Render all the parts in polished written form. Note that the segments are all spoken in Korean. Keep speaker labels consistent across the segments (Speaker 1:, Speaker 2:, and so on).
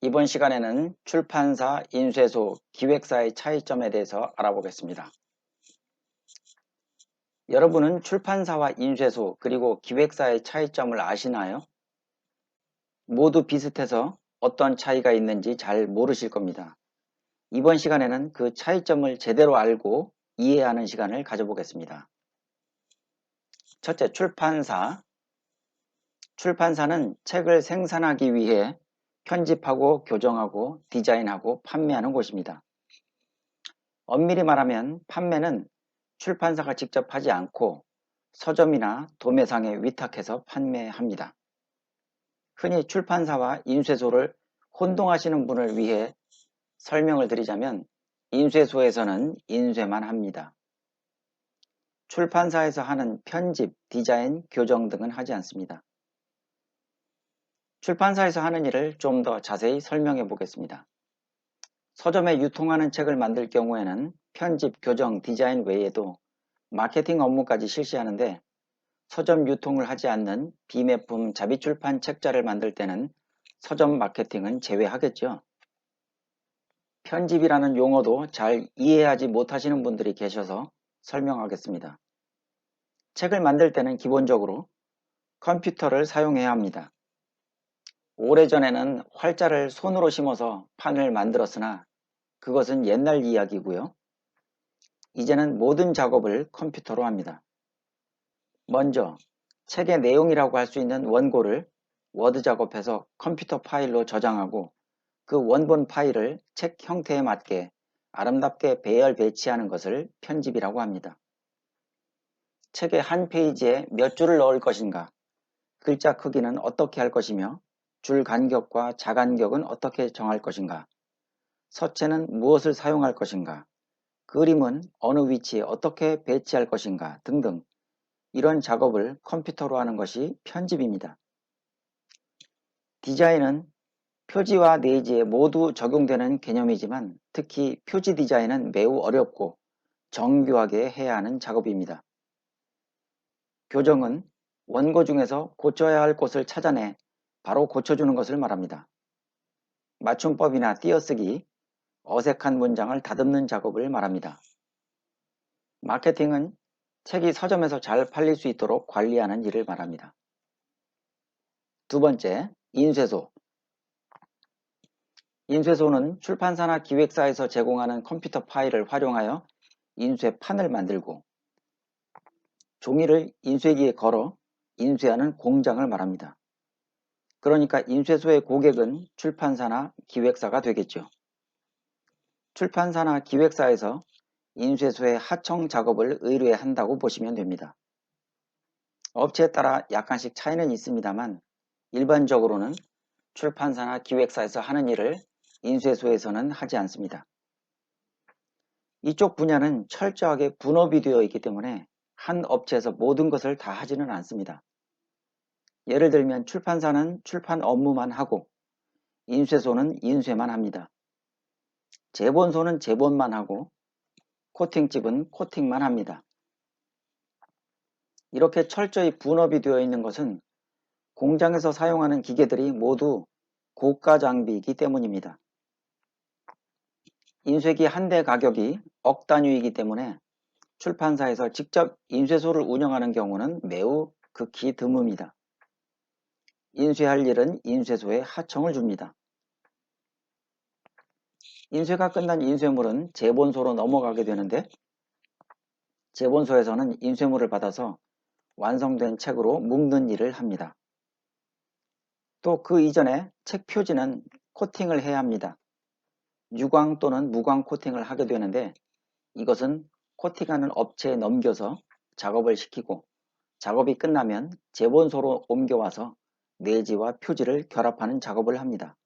Speaker 1: 이번 시간에는 출판사, 인쇄소, 기획사의 차이점에 대해서 알아보겠습니다. 여러분은 출판사와 인쇄소 그리고 기획사의 차이점을 아시나요? 모두 비슷해서 어떤 차이가 있는지 잘 모르실 겁니다. 이번 시간에는 그 차이점을 제대로 알고 이해하는 시간을 가져보겠습니다. 첫째, 출판사. 출판사는 책을 생산하기 위해 편집하고 교정하고 디자인하고 판매하는 곳입니다. 엄밀히 말하면 판매는 출판사가 직접 하지 않고 서점이나 도매상에 위탁해서 판매합니다. 흔히 출판사와 인쇄소를 혼동하시는 분을 위해 설명을 드리자면 인쇄소에서는 인쇄만 합니다. 출판사에서 하는 편집, 디자인, 교정 등은 하지 않습니다. 출판사에서 하는 일을 좀 더 자세히 설명해 보겠습니다. 서점에 유통하는 책을 만들 경우에는 편집, 교정, 디자인 외에도 마케팅 업무까지 실시하는데 서점 유통을 하지 않는 비매품 자비출판 책자를 만들 때는 서점 마케팅은 제외하겠죠. 편집이라는 용어도 잘 이해하지 못하시는 분들이 계셔서 설명하겠습니다. 책을 만들 때는 기본적으로 컴퓨터를 사용해야 합니다. 오래전에는 활자를 손으로 심어서 판을 만들었으나 그것은 옛날 이야기고요. 이제는 모든 작업을 컴퓨터로 합니다. 먼저 책의 내용이라고 할 수 있는 원고를 워드 작업해서 컴퓨터 파일로 저장하고 그 원본 파일을 책 형태에 맞게 아름답게 배열 배치하는 것을 편집이라고 합니다. 책의 한 페이지에 몇 줄을 넣을 것인가, 글자 크기는 어떻게 할 것이며 줄 간격과 자간격은 어떻게 정할 것인가, 서체는 무엇을 사용할 것인가, 그림은 어느 위치에 어떻게 배치할 것인가 등등 이런 작업을 컴퓨터로 하는 것이 편집입니다. 디자인은 표지와 내지에 모두 적용되는 개념이지만 특히 표지 디자인은 매우 어렵고 정교하게 해야 하는 작업입니다. 교정은 원고 중에서 고쳐야 할 곳을 찾아내 바로 고쳐주는 것을 말합니다. 맞춤법이나 띄어쓰기, 어색한 문장을 다듬는 작업을 말합니다. 마케팅은 책이 서점에서 잘 팔릴 수 있도록 관리하는 일을 말합니다. 두 번째, 인쇄소. 인쇄소는 출판사나 기획사에서 제공하는 컴퓨터 파일을 활용하여 인쇄판을 만들고 종이를 인쇄기에 걸어 인쇄하는 공장을 말합니다. 그러니까 인쇄소의 고객은 출판사나 기획사가 되겠죠. 출판사나 기획사에서 인쇄소의 하청 작업을 의뢰한다고 보시면 됩니다. 업체에 따라 약간씩 차이는 있습니다만 일반적으로는 출판사나 기획사에서 하는 일을 인쇄소에서는 하지 않습니다. 이쪽 분야는 철저하게 분업이 되어 있기 때문에 한 업체에서 모든 것을 다 하지는 않습니다. 예를 들면 출판사는 출판 업무만 하고 인쇄소는 인쇄만 합니다. 제본소는 제본만 하고 코팅집은 코팅만 합니다. 이렇게 철저히 분업이 되어 있는 것은 공장에서 사용하는 기계들이 모두 고가 장비이기 때문입니다. 인쇄기 한 대 가격이 억 단위이기 때문에 출판사에서 직접 인쇄소를 운영하는 경우는 매우 극히 드뭅니다. 인쇄할 일은 인쇄소에 하청을 줍니다. 인쇄가 끝난 인쇄물은 제본소로 넘어가게 되는데 제본소에서는 인쇄물을 받아서 완성된 책으로 묶는 일을 합니다. 또 그 이전에 책 표지는 코팅을 해야 합니다. 유광 또는 무광 코팅을 하게 되는데 이것은 코팅하는 업체에 넘겨서 작업을 시키고 작업이 끝나면 제본소로 옮겨와서 내지와 표지를 결합하는 작업을 합니다.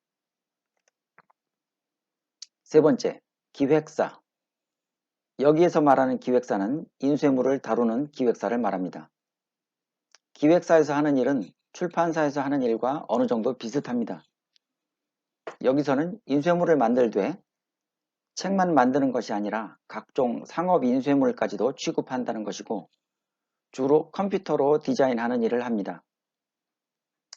Speaker 1: 세 번째, 기획사. 여기에서 말하는 기획사는 인쇄물을 다루는 기획사를 말합니다. 기획사에서 하는 일은 출판사에서 하는 일과 어느 정도 비슷합니다. 여기서는 인쇄물을 만들되 책만 만드는 것이 아니라 각종 상업 인쇄물까지도 취급한다는 것이고 주로 컴퓨터로 디자인하는 일을 합니다.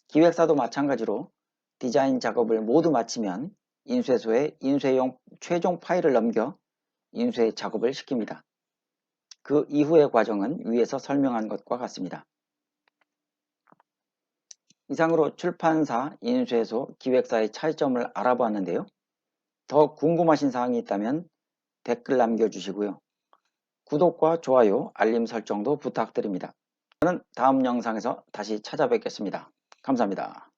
Speaker 1: 기획사도 마찬가지로 디자인 작업을 모두 마치면 인쇄소에 인쇄용 최종 파일을 넘겨 인쇄 작업을 시킵니다. 그 이후의 과정은 위에서 설명한 것과 같습니다. 이상으로 출판사, 인쇄소, 기획사의 차이점을 알아보았는데요. 더 궁금하신 사항이 있다면 댓글 남겨주시고요. 구독과 좋아요, 알림 설정도 부탁드립니다. 저는 다음 영상에서 다시 찾아뵙겠습니다. 감사합니다.